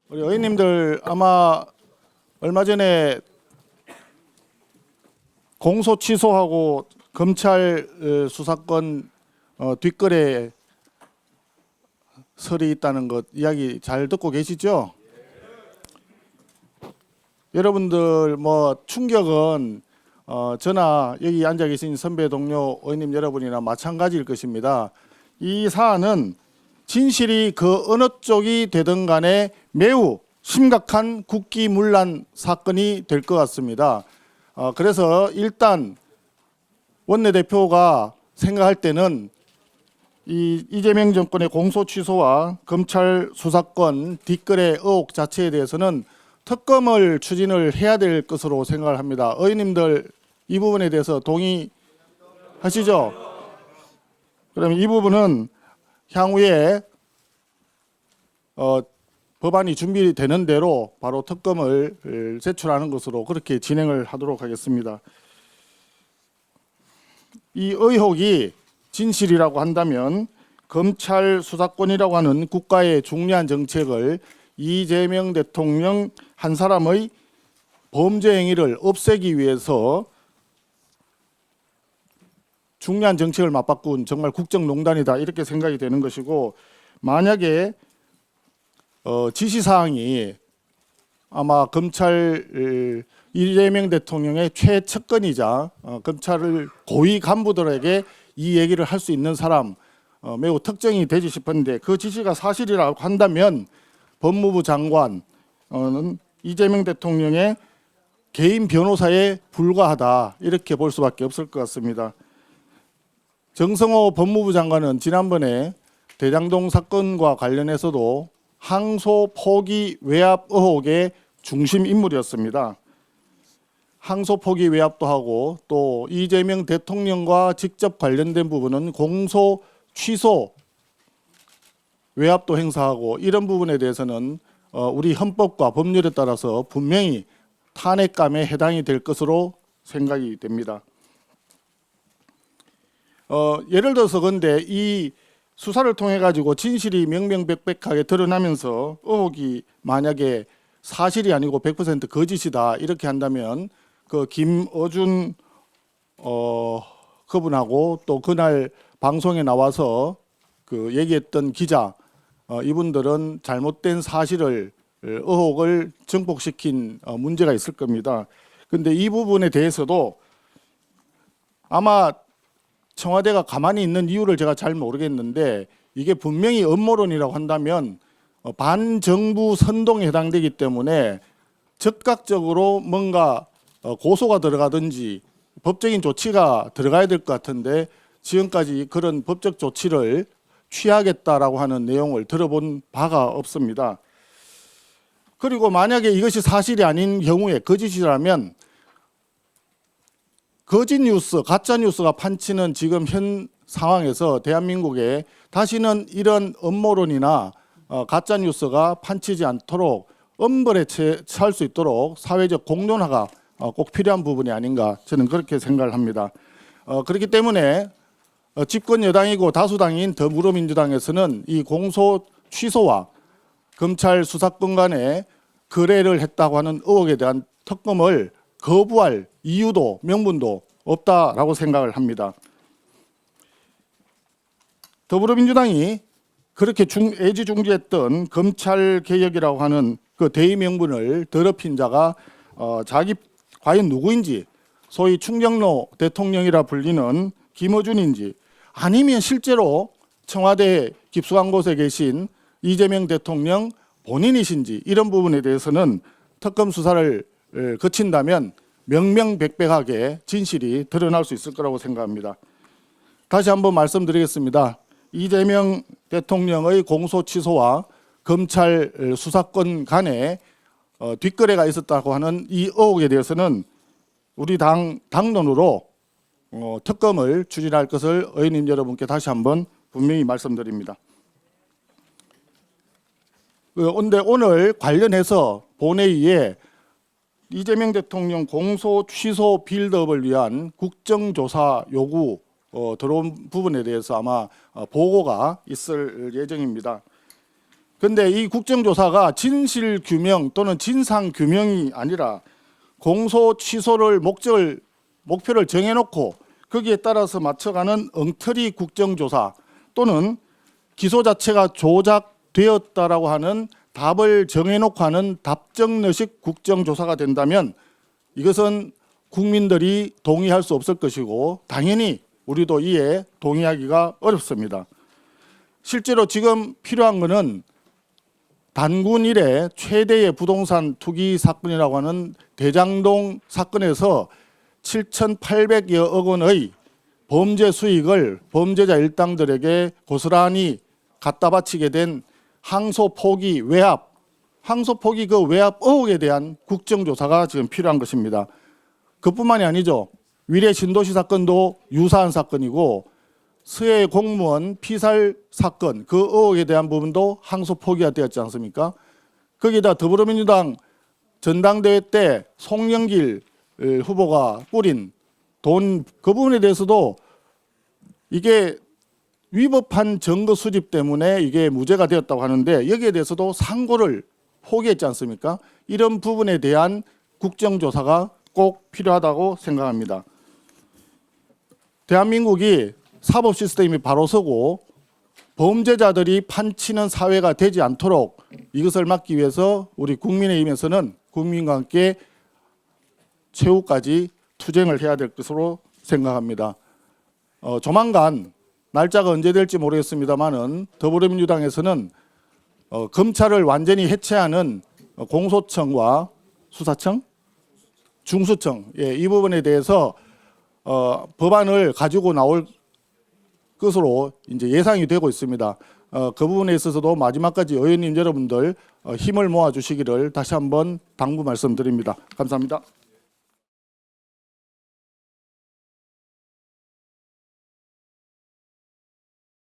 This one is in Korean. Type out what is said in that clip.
우리 의원님들 아마 얼마 전에 공소 취소하고 검찰 수사권 뒷거래 설이 있다는 것 이야기 잘 듣고 계시죠? 여러분들 뭐 충격은 저나 여기 앉아 계신 선배 동료 의원님 여러분이나 마찬가지일 것입니다. 이 사안은 진실이 그 어느 쪽이 되든 간에 매우 심각한 국기문란 사건이 될 것 같습니다. 그래서 일단 원내대표가 생각할 때는 이재명 정권의 공소 취소와 검찰 수사권 뒷거래 의혹 자체에 대해서는 특검을 추진을 해야 될 것으로 생각을 합니다. 의원님들 이 부분에 대해서 동의하시죠? 그러면 이 부분은 향후에 법안이 준비되는 대로 바로 특검을 제출하는 것으로 그렇게 진행을 하도록 하겠습니다. 이 의혹이 진실이라고 한다면 검찰 수사권이라고 하는 국가의 중요한 정책을 이재명 대통령 한 사람의 범죄 행위를 없애기 위해서 중요한 정책을 맞바꾼 정말 국정농단이다 이렇게 생각이 되는 것이고, 만약에 지시사항이 아마 검찰 이재명 대통령의 최측근이자 검찰을 고위 간부들에게 이 얘기를 할 수 있는 사람 매우 특정이 되지 싶은데, 그 지시가 사실이라고 한다면 법무부 장관은 이재명 대통령의 개인 변호사에 불과하다 이렇게 볼 수밖에 없을 것 같습니다. 정성호 법무부 장관은 지난번에 대장동 사건과 관련해서도 항소 포기 외압 의혹의 중심 인물이었습니다. 항소 포기 외압도 하고 또 이재명 대통령과 직접 관련된 부분은 공소 취소 외압도 행사하고, 이런 부분에 대해서는 우리 헌법과 법률에 따라서 분명히 탄핵감에 해당이 될 것으로 생각이 됩니다. 예를 들어서 근데 이 수사를 통해 가지고 진실이 명명백백하게 드러나면서 의혹이 만약에 사실이 아니고 100% 거짓이다 이렇게 한다면 그 김어준 그분하고 또 그날 방송에 나와서 그 얘기했던 기자 이분들은 잘못된 사실을 의혹을 증폭시킨 문제가 있을 겁니다. 근데 이 부분에 대해서도 아마 청와대가 가만히 있는 이유를 제가 잘 모르겠는데, 이게 분명히 음모론이라고 한다면 반정부 선동에 해당되기 때문에 즉각적으로 뭔가 고소가 들어가든지 법적인 조치가 들어가야 될 것 같은데, 지금까지 그런 법적 조치를 취하겠다라고 하는 내용을 들어본 바가 없습니다. 그리고 만약에 이것이 사실이 아닌 경우에 거짓이라면 거짓 뉴스, 가짜 뉴스가 판치는 지금 현 상황에서 대한민국에 다시는 이런 음모론이나 가짜 뉴스가 판치지 않도록 엄벌에 처할 수 있도록 사회적 공론화가 꼭 필요한 부분이 아닌가, 저는 그렇게 생각을 합니다. 그렇기 때문에 집권 여당이고 다수당인 더불어민주당에서는 이 공소 취소와 검찰 수사권 간에 거래를 했다고 하는 의혹에 대한 특검을 거부할 이유도 명분도 없다라고 생각을 합니다. 더불어민주당이 그렇게 애지중지했던 검찰 개혁이라고 하는 그 대의 명분을 더럽힌 자가 자기 과연 누구인지, 소위 충정로 대통령이라 불리는 김어준인지, 아니면 실제로 청와대 깊숙한 곳에 계신 이재명 대통령 본인이신지, 이런 부분에 대해서는 특검 수사를 거친다면 명명백백하게 진실이 드러날 수 있을 거라고 생각합니다. 다시 한번 말씀드리겠습니다. 이재명 대통령의 공소 취소와 검찰 수사권 간에 뒷거래가 있었다고 하는 이 의혹에 대해서는 우리 당론으로 특검을 추진할 것을 의원님 여러분께 다시 한번 분명히 말씀드립니다. 그런데 오늘 관련해서 본회의에 이재명 대통령 공소 취소 빌드업을 위한 국정조사 요구 들어온 부분에 대해서 아마 보고가 있을 예정입니다. 근데 이 국정조사가 진실 규명 또는 진상 규명이 아니라 공소 취소를 목표를 정해놓고 거기에 따라서 맞춰가는 엉터리 국정조사 또는 기소 자체가 조작되었다라고 하는 답을 정해놓고 하는 답정너식 국정조사가 된다면 이것은 국민들이 동의할 수 없을 것이고 당연히 우리도 이에 동의하기가 어렵습니다. 실제로 지금 필요한 것은 단군 이래 최대의 부동산 투기 사건이라고 하는 대장동 사건에서 7,800여억 원의 범죄 수익을 범죄자 일당들에게 고스란히 갖다 바치게 된 항소 포기 외압, 항소 포기 그 외압 의혹에 대한 국정조사가 지금 필요한 것입니다. 그뿐만이 아니죠. 위례 신도시 사건도 유사한 사건이고 서해 공무원 피살 사건 그 의혹에 대한 부분도 항소 포기가 되었지 않습니까? 거기다 더불어민주당 전당대회 때 송영길 후보가 뿌린 돈 그 부분에 대해서도 이게 위법한 증거 수집 때문에 이게 무죄가 되었다고 하는데 여기에 대해서도 상고를 포기했지 않습니까? 이런 부분에 대한 국정조사가 꼭 필요하다고 생각합니다. 대한민국이 사법 시스템이 바로 서고 범죄자들이 판치는 사회가 되지 않도록 이것을 막기 위해서 우리 국민의힘에서는 국민과 함께 최후까지 투쟁을 해야 될 것으로 생각합니다. 조만간 날짜가 언제 될지 모르겠습니다만은 더불어민주당에서는 검찰을 완전히 해체하는 공소청과 수사청, 중수청 이 부분에 대해서 법안을 가지고 나올 것으로 이제 예상이 되고 있습니다. 그 부분에 있어서도 마지막까지 의원님 여러분들 힘을 모아 주시기를 다시 한번 당부 말씀드립니다. 감사합니다.